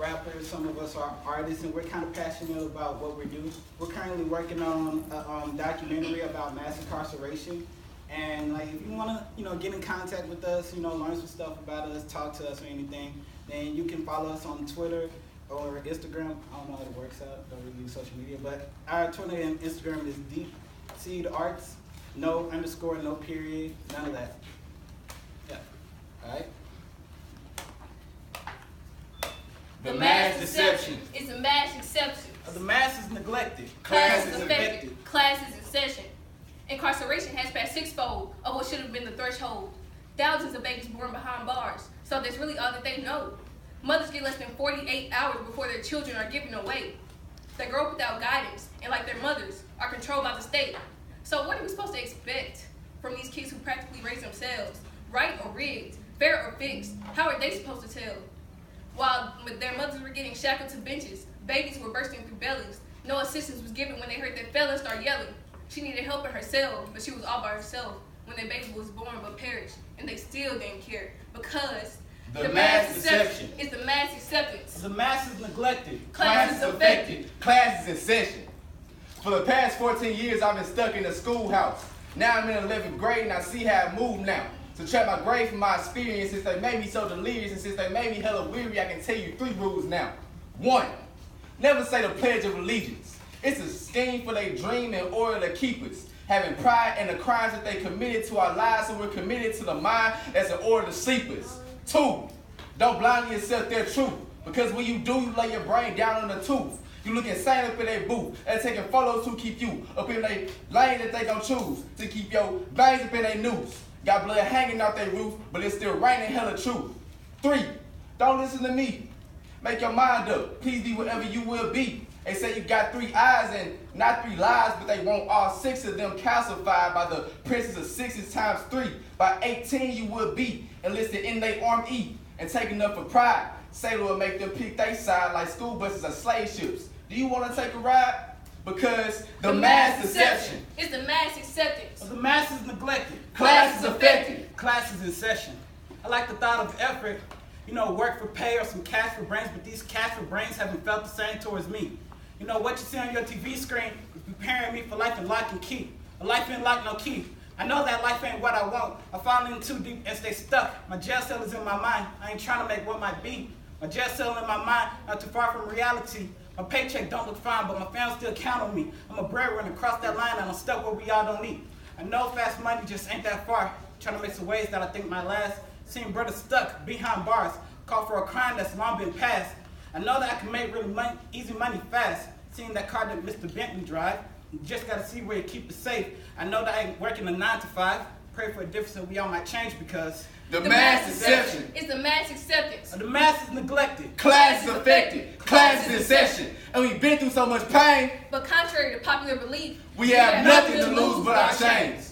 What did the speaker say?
rappers, some of us are artists, and we're kind of passionate about what we do. We're currently working on a documentary about mass incarceration. And like, if you want to, get in contact with us, learn some stuff about us, talk to us or anything, then you can follow us on Twitter or Instagram. I don't know how it works out. Don't really use social media, but our Twitter and Instagram is Deep Seed Arts. No underscore, no period, none of that. Yeah. All right. The mass deception is a mass acceptance. The mass is neglected. Class is affected. Class is in session. Incarceration has passed sixfold of what should have been the threshold. Thousands of babies born behind bars, so that's really all that they know. Mothers get less than 48 hours before their children are given away. They grow up without guidance, and like their mothers, are controlled by the state. So what are we supposed to expect from these kids who practically raise themselves? Right or rigged? Fair or fixed? How are they supposed to tell? While their mothers were getting shackled to benches, babies were bursting through bellies. No assistance was given when they heard their fellas start yelling. She needed help in herself, but she was all by herself when their baby was born but perished, and they still didn't care because the mass deception is the mass acceptance. The mass is neglected. Class is affected. Class is in session. For the past 14 years, I've been stuck in the schoolhouse. Now I'm in 11th grade and I see how I move now. Subtract my grade from my experience. Since they made me so delirious and since they made me hella weary, I can tell you 3 rules now. 1, never say the Pledge of Allegiance. It's a scheme for their dream in order to keep us. Having pride in the crimes that they committed to our lives, so we're committed to the mind that's in order to sleep us. 2, don't blindly accept their truth, because when you do, you lay your brain down on the tooth. You look insane up in their booth. They're taking photos to keep you up in their lane that they gon' choose, to keep your veins up in their noose. Got blood hanging out their roof, but it's still raining hella truth. 3, don't listen to me. Make your mind up. Please be whatever you will be. They say you got 3 eyes and not 3 lives, but they want all 6 of them calcified by the princess of 6s times 3. By 18 you will be enlisted in their Arm E and taken up for pride. Sailor will make them pick their side like school buses or slave ships. Do you want to take a ride? Because the mass deception is the mass acceptance. The mass is neglected. Class is affected. Class is in session. I like the thought of effort, work for pay or some cash for brains, but these cash for brains haven't felt the same towards me. What you see on your TV screen is preparing me for life in lock and key. A life in lock, no key. I know that life ain't what I want. I fall in too deep and stay stuck. My jail cell is in my mind. I ain't trying to make what might be. My jail cell in my mind, not too far from reality. My paycheck don't look fine, but my family still count on me. I'm a breadwinner, across that line, and I'm stuck where we all don't need. I know fast money just ain't that far. Trying to make some ways that I think might last. Seeing brothers stuck behind bars, caught for a crime that's long been passed. I know that I can make really easy money fast. Seeing that car that Mr. Bentley drive, you just gotta see where you keep it safe. I know that I ain't working a 9 to 5. Pray for a difference that we all might change because the mass deception is the mass acceptance. The mass is neglected. Class is affected. Class is in session. And we've been through so much pain. But contrary to popular belief, we have nothing to lose but our chains.